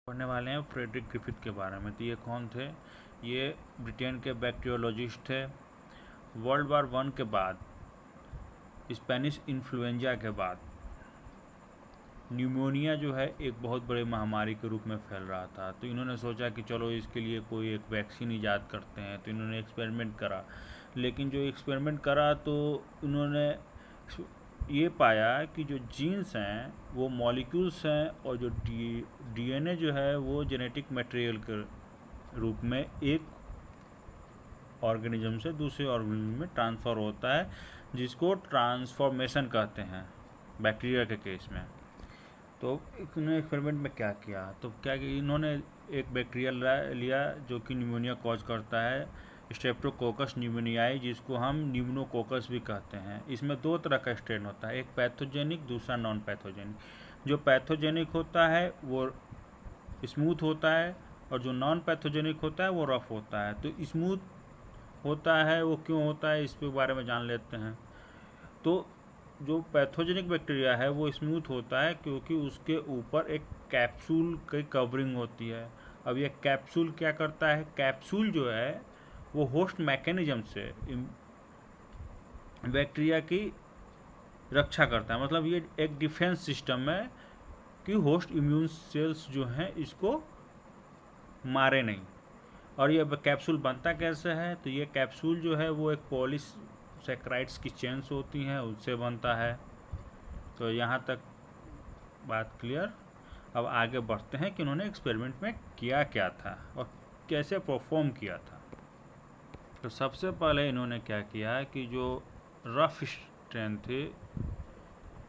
पढ़ने वाले हैं फ्रेडरिक ग्रिफिथ के बारे में। तो ये कौन थे? ये ब्रिटेन के बैक्टीरियोलॉजिस्ट थे। वर्ल्ड वार 1 के बाद, स्पेनिश इन्फ्लुएंजा के बाद न्यूमोनिया जो है एक बहुत बड़े महामारी के रूप में फैल रहा था। तो इन्होंने सोचा कि चलो इसके लिए कोई एक वैक्सीन ईजाद करते हैं। तो इन्होंने एक्सपेरिमेंट करा, लेकिन जो एक्सपेरिमेंट करा तो उन्होंने ये पाया कि जो जीन्स हैं वो मॉलिक्यूल्स हैं, और जो डीएनए जो है वो जेनेटिक मटेरियल के रूप में एक ऑर्गेनिज्म से दूसरे ऑर्गेनिज्म में ट्रांसफ़र होता है, जिसको ट्रांसफॉर्मेशन कहते हैं बैक्टीरिया के केस में। तो इन्होंने एक्सपेरिमेंट में क्या किया, तो क्या कि इन्होंने एक बैक्टीरिया लिया जो कि न्यूमोनिया कॉज करता है, स्ट्रेप्टोकोकस न्यूमोनियाई, जिसको हम न्यूमोकोकस भी कहते हैं। इसमें दो तरह का स्ट्रेन होता है, एक पैथोजेनिक, दूसरा नॉन पैथोजेनिक। जो पैथोजेनिक होता है वो स्मूथ होता है, और जो नॉन पैथोजेनिक होता है वो रफ होता है। तो स्मूथ होता है वो क्यों होता है, इस बारे में जान लेते हैं। तो जो पैथोजेनिक बैक्टीरिया है वो स्मूथ होता है क्योंकि उसके ऊपर एक कैप्सूल की कवरिंग होती है। अब ये कैप्सूल क्या करता है? कैप्सूल जो है वो होस्ट मैकेनिज्म से बैक्टीरिया की रक्षा करता है। मतलब ये एक डिफेंस सिस्टम है कि होस्ट इम्यून सेल्स जो हैं इसको मारे नहीं। और ये कैप्सूल बनता कैसे है? तो ये कैप्सूल जो है वो एक पॉलीसैकेराइड्स की चेन्स होती हैं, उससे बनता है। तो यहाँ तक बात क्लियर। अब आगे बढ़ते हैं कि उन्होंने एक्सपेरिमेंट में किया क्या था और कैसे परफॉर्म किया था। तो सबसे पहले इन्होंने क्या किया कि जो रफ स्ट्रेन थे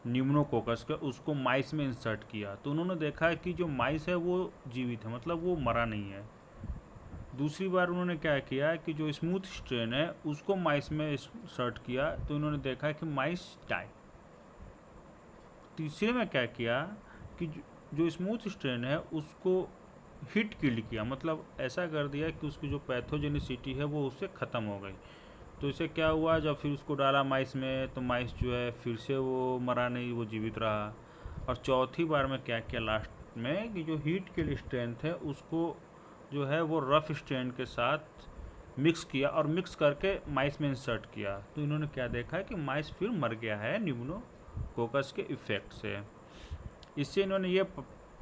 न्यूमोकोकस का, उसको माइस में इंसर्ट किया। तो उन्होंने देखा कि जो माइस है वो जीवित है, मतलब वो मरा नहीं है। दूसरी बार उन्होंने क्या किया कि जो स्मूथ स्ट्रेन है उसको माइस में इंसर्ट किया, तो उन्होंने देखा कि माइस डाई। तीसरे में क्या किया कि जो स्मूथ स्ट्रेन है उसको हिट किल किया, मतलब ऐसा कर दिया कि उसकी जो पैथोजेनिसिटी है वो उससे ख़त्म हो गई। तो इससे क्या हुआ, जब फिर उसको डाला माइस में तो माइस जो है फिर से वो मरा नहीं, वो जीवित रहा। और चौथी बार में क्या किया लास्ट में कि जो हीट किल स्ट्रेंथ है उसको जो है वो रफ स्ट्रेन के साथ मिक्स किया, और मिक्स करके माइस में इंसर्ट किया। तो इन्होंने क्या देखा है कि माइस फिर मर गया है न्यूमोकोकस के इफ़ेक्ट से। इससे इन्होंने ये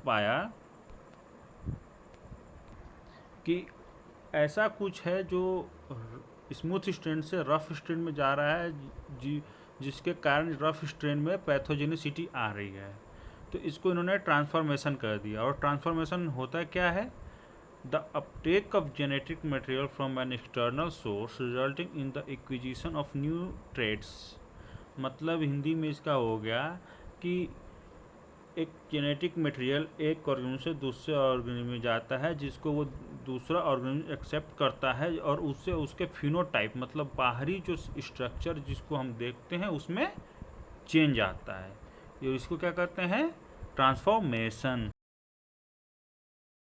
पाया कि ऐसा कुछ है जो स्मूथ स्ट्रेन से रफ स्ट्रेन में जा रहा है, जिसके कारण रफ स्ट्रेन में पैथोजेनिसिटी आ रही है। तो इसको इन्होंने ट्रांसफॉर्मेशन कर दिया। और ट्रांसफॉर्मेशन होता क्या है? The uptake of genetic material from an external source resulting in the acquisition of new traits. मतलब हिंदी में इसका हो गया कि एक जेनेटिक मटेरियल एक ऑर्गेनिज्म से दूसरे ऑर्गेनिज्म में जाता है, जिसको वो दूसरा ऑर्गेनिज्म एक्सेप्ट करता है, और उससे उसके फिनोटाइप मतलब बाहरी जो स्ट्रक्चर जिसको हम देखते हैं उसमें चेंज आता है। ये इसको क्या कहते हैं? ट्रांसफॉर्मेशन।